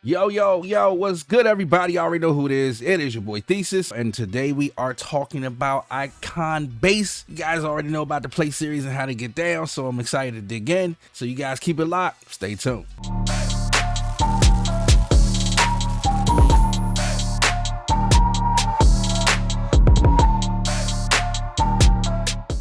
Yo, what's good, everybody? You already know who it is. It is your boy Thesis, and today we are talking about Icon Bass. You guys already know about the play series and how to get down, so I'm excited to dig in. So you guys keep it locked. Stay tuned.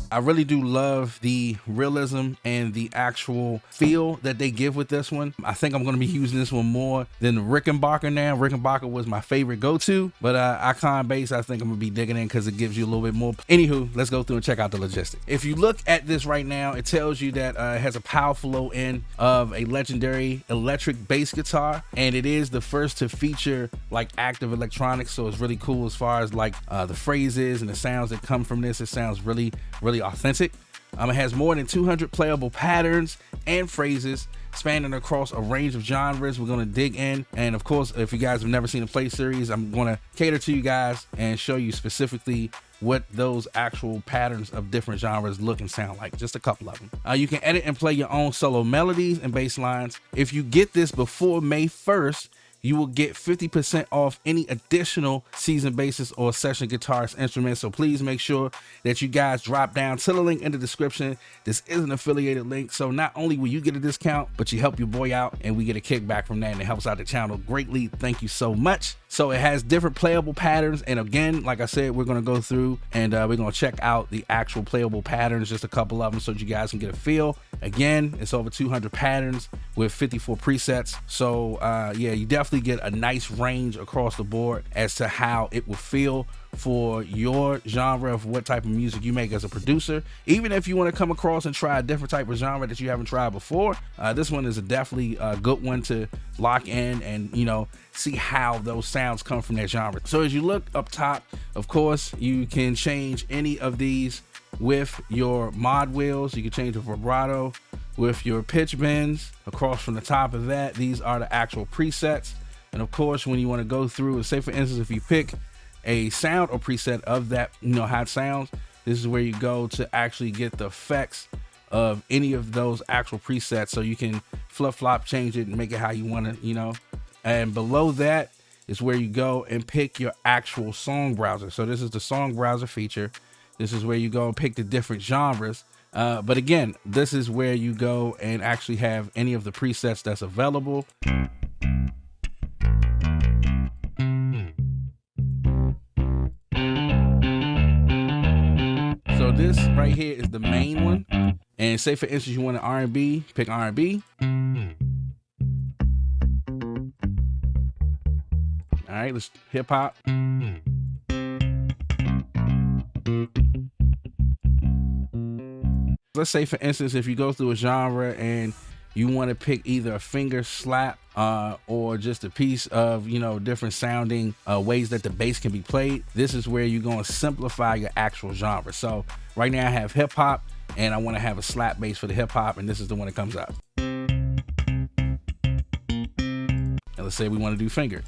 I really do love the realism and the actual feel that they give with this one. I think I'm going to be using this one more than Rickenbacker now. Rickenbacker was my favorite go-to, but Icon Bass, I think I'm going to be digging in because it gives you a little bit more. Anywho, let's go through and check out the logistics. If you look at this right now, it tells you that it has a powerful low end of a legendary electric bass guitar, and it is the first to feature like active electronics, so it's really cool as far as like the phrases and the sounds that come from this. It sounds really authentic. It has more than 200 playable patterns and phrases spanning across a range of genres. We're going to dig in, and of course, if you guys have never seen a play series, I'm going to cater to you guys and show you specifically what those actual patterns of different genres look and sound like, just a couple of them. You can edit and play your own solo melodies and bass lines. If you get this before May 1st, you will get 50% off any additional seasoned bassist or session guitarist instruments. So please make sure that you guys drop down to the link in the description. This is an affiliated link, so not only will you get a discount, but you help your boy out and we get a kickback from that, and it helps out the channel greatly. Thank you so much. So it has different playable patterns, and again, like I said, we're going to go through and we're going to check out the actual playable patterns, just a couple of them, so you guys can get a feel. Again, it's over 200 patterns with 54 presets. So yeah, you definitely get a nice range across the board as to how it will feel for your genre of what type of music you make as a producer. Even if you want to come across and try a different type of genre that you haven't tried before, this one is definitely a good one to lock in and, you know, see how those sounds come from that genre. So as you look up top, of course, you can change any of these with your mod wheels. You can change the vibrato with your pitch bends. Across from the top of that, these are the actual presets. And of course, when you want to go through, say for instance, if you pick a sound or preset of that, you know, how it sounds, this is where you go to actually get the effects of any of those actual presets, so you can flip-flop, change it and make it how you want to, you know. And below that is where you go and pick your actual song browser. So this is the song browser feature. This is where you go and pick the different genres. But again, this is where you go and actually have any of the presets that's available. So this right here is the main one. And say for instance, you want an R&B, pick R&B. All right, let's hip hop. Let's say for instance, if you go through a genre and you want to pick either a finger slap or just a piece of, you know, different sounding ways that the bass can be played, this is where you're going to simplify your actual genre. So right now I have hip hop and I want to have a slap bass for the hip hop, and this is the one that comes up. And let's say we want to do finger.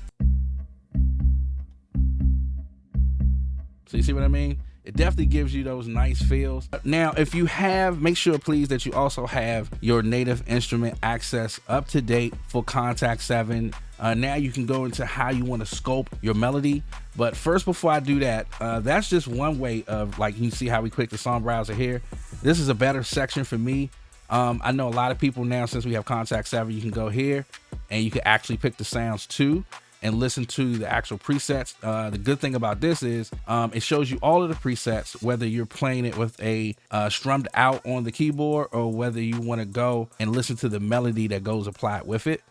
So you see what I mean? It definitely gives you those nice feels. Now, if you have, make sure please that you also have your native instrument access up to date for KONTAKT 7. Now you can go into how you want to sculpt your melody. But first, before I do that, that's just one way of, like, you see how we click the song browser here. This is a better section for me. I know a lot of people now, since we have KONTAKT 7, you can go here and you can actually pick the sounds too and listen to the actual presets. The good thing about this is it shows you all of the presets, whether you're playing it with a strummed out on the keyboard or whether you want to go and listen to the melody that goes applied with it.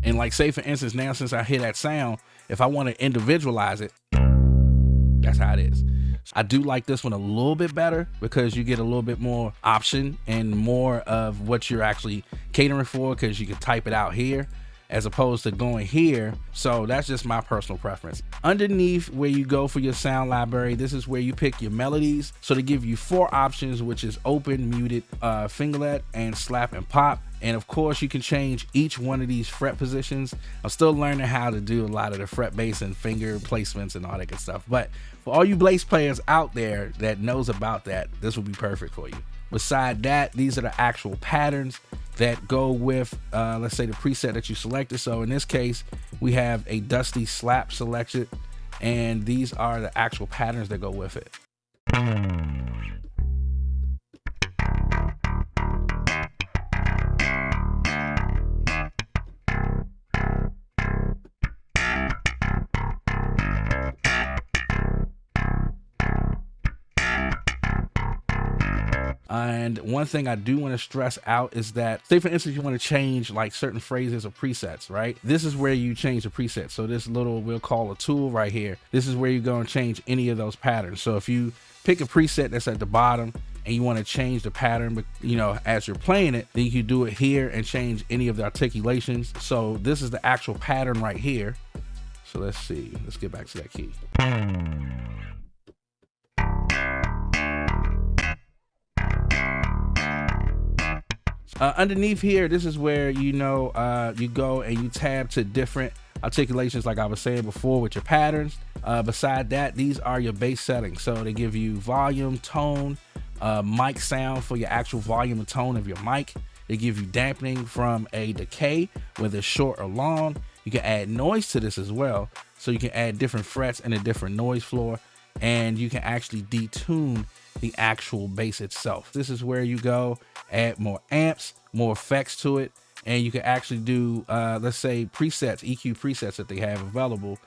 And like, say for instance, now since I hear that sound, if I want to individualize it, that's how it is. I do like this one a little bit better because you get a little bit more option and more of what you're actually catering for, because you can type it out here as opposed to going here. So that's just my personal preference. Underneath where you go for your sound library, this is where you pick your melodies. So they give you 4 options, which is open, muted, fingerlet, and slap and pop. And of course you can change each one of these fret positions. I'm still learning how to do a lot of the fret bass and finger placements and all that good stuff. But for all you bass players out there that knows about that, this will be perfect for you. Beside that, these are the actual patterns that go with, let's say, the preset that you selected. So in this case, we have a dusty slap selected, and these are the actual patterns that go with it. And one thing I do want to stress out is that, say for instance, you want to change like certain phrases or presets, right? This is where you change the preset. So this little, we'll call a tool right here. This is where you go and change any of those patterns. So if you pick a preset that's at the bottom and you want to change the pattern, you know, as you're playing it, then you can do it here and change any of the articulations. So this is the actual pattern right here. So let's see, let's get back to that key. Underneath here, this is where, you know, you go and you tab to different articulations, like I was saying before, with your patterns. Beside that, these are your bass settings. So they give you volume, tone, mic sound for your actual volume and tone of your mic. They give you dampening from a decay, whether it's short or long. You can add noise to this as well. So you can add different frets and a different noise floor, and you can actually detune the actual bass itself. This is where you go add more amps, more effects to it, and you can actually do, let's say, presets, EQ presets that they have available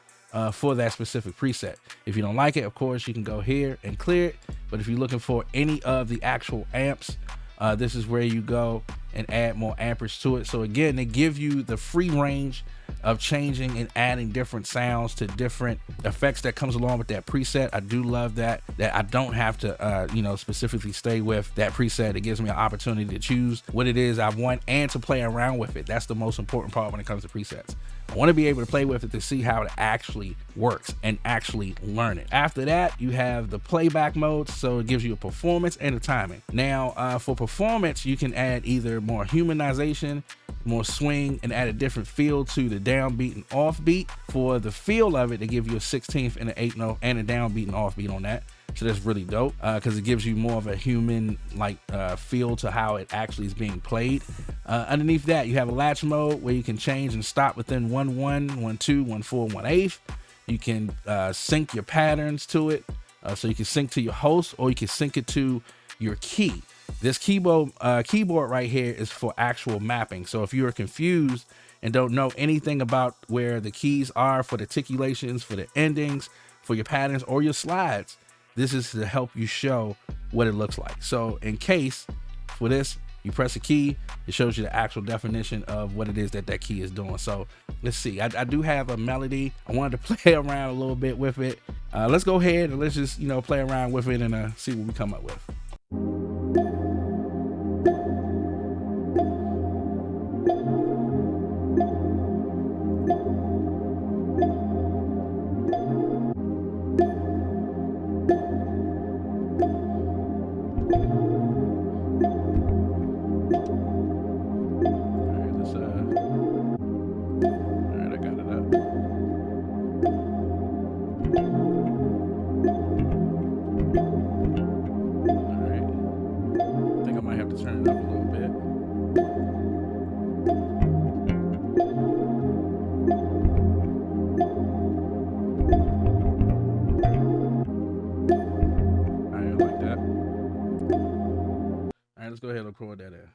for that specific preset. If you don't like it, of course, you can go here and clear it. But if you're looking for any of the actual amps, this is where you go and add more amperage to it. So again, they give you the free range of changing and adding different sounds to different effects that comes along with that preset. I do love that I don't have to you know, specifically stay with that preset. It gives me an opportunity to choose what it is I want and to play around with it. That's the most important part when it comes to presets. I want to be able to play with it to see how it actually works and actually learn it. After that, you have the playback mode. So it gives you a performance and a timing. Now for performance, you can add either more humanization, more swing, and add a different feel to the downbeat and offbeat. For the feel of it, they give you a 16th and an 8th note and a downbeat and offbeat on that. So that's really dope because it gives you more of a human like feel to how it actually is being played. Underneath that, you have a latch mode where you can change and stop within 1-1, 1-2, 1-4, 1/8. You can sync your patterns to it. So you can sync to your host or you can sync it to your key. This keyboard right here is for actual mapping. So if you're confused and don't know anything about where the keys are for the articulations, for the endings, for your patterns or your slides, this is to help you show what it looks like. So in case for this, you press a key, it shows you the actual definition of what it is that that key is doing. So let's see, I do have a melody. I wanted to play around a little bit with it. Let's go ahead and let's just, you know, play around with it and see what we come up with. Turn it up a little bit. All right, I like that. All right, let's go ahead and record that in.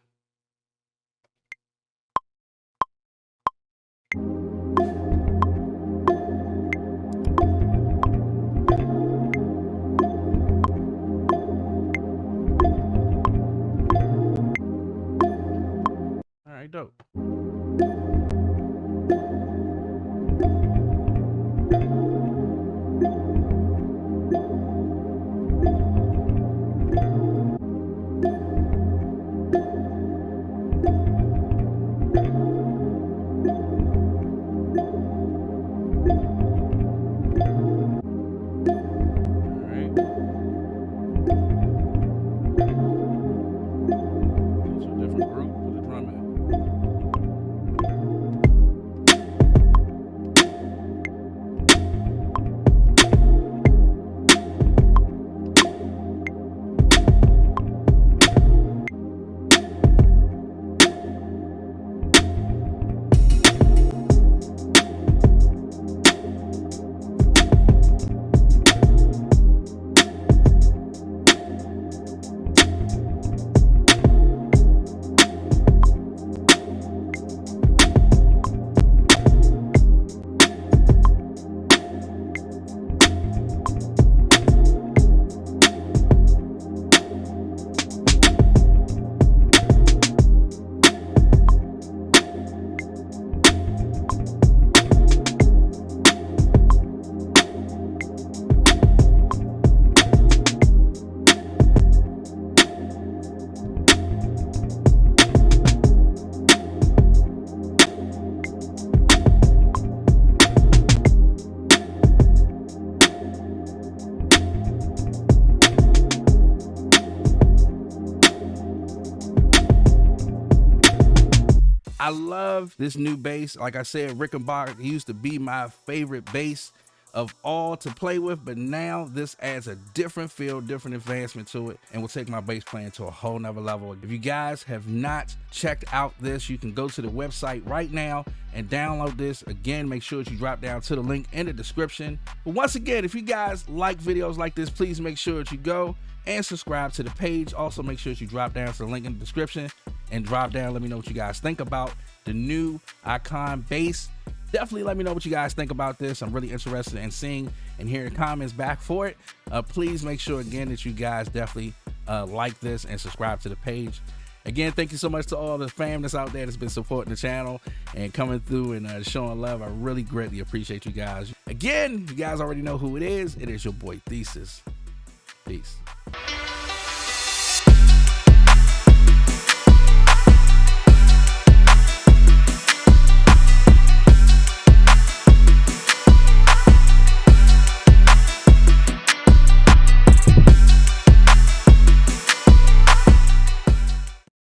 All right, dope. Different group for the drum in. I love this new bass. Like I said, Rickenbacker used to be my favorite bass of all to play with, but now this adds a different feel, different advancement to it, and will take my bass playing to a whole nother level. If you guys have not checked out this, you can go to the website right now and download this. Again, make sure that you drop down to the link in the description. But once again, if you guys like videos like this, please make sure that you go and subscribe to the page. Also, make sure that you drop down to the link in the description and drop down. Let me know what you guys think about the new Icon bass. Definitely let me know what you guys think about this. I'm really interested in seeing and hearing comments back for it. Please make sure again that you guys definitely like this and subscribe to the page. Again, thank you so much to all the fam that's out there that's been supporting the channel and coming through and showing love. I really greatly appreciate you guys. Again, you guys already know who it is. It is your boy Thesis. Peace.